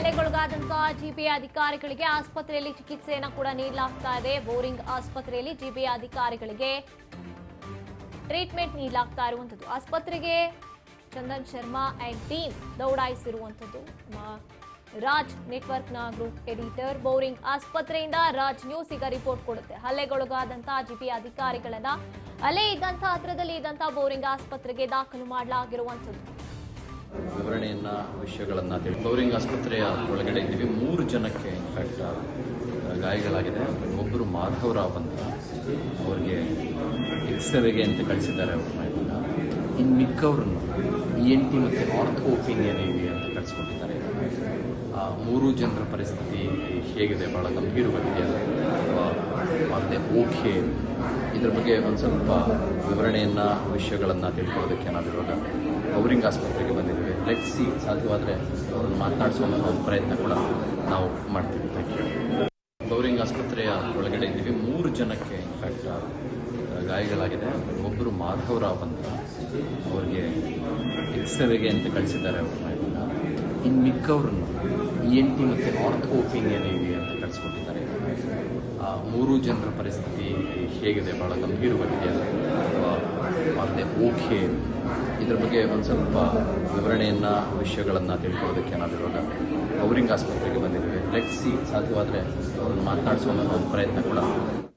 ಹಲ್ಲೆಗೊಳಗಾದಂತಹ GBA ಅಧಿಕಾರಿಗಳಿಗೆ ಆಸ್ಪತ್ರೆಯಲ್ಲಿ ಚಿಕಿತ್ಸೆಯನ್ನು ಕೂಡ ನೀಡಲಾಗ್ತಾ ಇದೆ. ಬೋರಿಂಗ್ ಆಸ್ಪತ್ರೆಯಲ್ಲಿ ಜಿಬಿಎ ಅಧಿಕಾರಿಗಳಿಗೆ ಟ್ರೀಟ್ಮೆಂಟ್ ನೀಡಲಾಗ್ತಾ ಇರುವಂತದ್ದು. ಆಸ್ಪತ್ರೆಗೆ ಚಂದನ್ ಶರ್ಮಾ ಅಂಡ್ ಟೀಮ್ ದೌಡಾಯಿಸಿರುವಂತದ್ದು. ರಾಜ್ ನೆಟ್ವರ್ಕ್ನ ಗ್ರೂಪ್ ಎಡಿಟರ್. ಬೋರಿಂಗ್ ಆಸ್ಪತ್ರೆಯಿಂದ ರಾಜ್ ನ್ಯೂಸ್ ಈಗ ರಿಪೋರ್ಟ್ ಕೊಡುತ್ತೆ. ಹಲ್ಲೆಗೊಳಗಾದಂತಹ ಜಿಬಿಎ ಅಧಿಕಾರಿಗಳನ್ನ ಅಲ್ಲೇ ಇದ್ದಂತಹ ಹತ್ರದಲ್ಲಿ ಇದ್ದಂತಹ ಬೋರಿಂಗ್ ಆಸ್ಪತ್ರೆಗೆ ದಾಖಲು ಮಾಡಲಾಗಿರುವಂತದ್ದು. ವಿವರಣೆಯನ್ನ ವಿಷಯಗಳನ್ನ ಬೋರಿಂಗ್ ಆಸ್ಪತ್ರೆಯ ಒಳಗಡೆ ಇದ್ದೀವಿ. 3 ಜನಕ್ಕೆ ಇನ್ಫ್ಯಾಕ್ಟ್ ಗಾಯಗಳಾಗಿದೆ. ಒಬ್ಬರು ಮಾಧವರಾವ್ ಅಂತ, ಅವ್ರಿಗೆ ಎಕ್ಸ್ರೇಗೆ ಅಂತ ಕಳಿಸಿದ್ದಾರೆ ಅವ್ರನ್ನ. ಇನ್ನು ಮಿಕ್ಕವ್ರನ್ನ ENT ಮತ್ತು ಆರ್ಥೋ ಒಪಿನಿಯನ್ ಇದೆ ಅಂತ ಕಳಿಸ್ಕೊಟ್ಟಿದ್ದಾರೆ. 3 ಜನರ ಪರಿಸ್ಥಿತಿ ಹೇಗಿದೆ, ಬಹಳ ಗಂಭೀರವಾಗಿದೆಯಲ್ಲ ಅಥವಾ ಮತ್ತೆ ಓಕೆ, ಇದ್ರ ಬಗ್ಗೆ ಒಂದು ಸ್ವಲ್ಪ ವಿವರಣೆಯನ್ನ ವಿಷಯಗಳನ್ನು ತಿಳ್ಕೊಳ್ಳೋದಕ್ಕೆ ನಾವಿರುವಾಗ ಬೋರಿಂಗ್ ಆಸ್ಪತ್ರೆಗೆ ಬಂದಿದ್ದೀವಿ. ಲೆಟ್ಸ್ ಸಿ, ಸಾಧ್ಯವಾದರೆ ಅವ್ರನ್ನ ಮಾತನಾಡಿಸುವಂಥ ಒಂದು ಪ್ರಯತ್ನ ಕೂಡ ನಾವು ಮಾಡ್ತೀವಿ. Thank you. ಬೋರಿಂಗ್ ಆಸ್ಪತ್ರೆಯ ಒಳಗಡೆ ಇದ್ದೀವಿ. 3 ಜನಕ್ಕೆ ಇನ್ಫ್ಯಾಕ್ಟ್ ಗಾಯಗಳಾಗಿದೆ. ಒಬ್ಬರು ಮಾಧವರಾವ್ ಅಂತ, ಅವ್ರಿಗೆ ಎಕ್ಸ್ರೇಗೆ ಅಂತ ಕಳಿಸಿದ್ದಾರೆ ಅವ್ರನ್ನ. ಇನ್ನು ಮಿಕ್ಕವ್ರನ್ನ ENT ಮತ್ತು ಆರ್ಥೋ ಒಪಿನಿಯನ್ ಇದೆ ಅಂತ ಕಳಿಸ್ಕೊಟ್ಟಿದ್ದಾರೆ. 3 ಜನರ ಪರಿಸ್ಥಿತಿ ಹೇಗಿದೆ, ಬಹಳ ಗಂಭೀರವಾಗಿದೆಯಲ್ಲ ಅಥವಾ ಮತ್ತೆ ಓಕೆ, ಇದ್ರ ಬಗ್ಗೆ ಒಂದು ಸ್ವಲ್ಪ ವಿವರಣೆಯನ್ನ ವಿಷಯಗಳನ್ನು ತಿಳ್ಕೊಳ್ಳೋದಕ್ಕೆ ನಾವಿರುವಾಗ ಬೋರಿಂಗ್ ಆಸ್ಪತ್ರೆಗೆ ಬಂದಿದ್ದೀವಿ. ಲೆಟ್ಸ್ ಸಿ, ಸಾಧ್ಯವಾದರೆ ಅವ್ರನ್ನ ಮಾತನಾಡಿಸುವಂಥ ಒಂದು ಪ್ರಯತ್ನ ಕೂಡ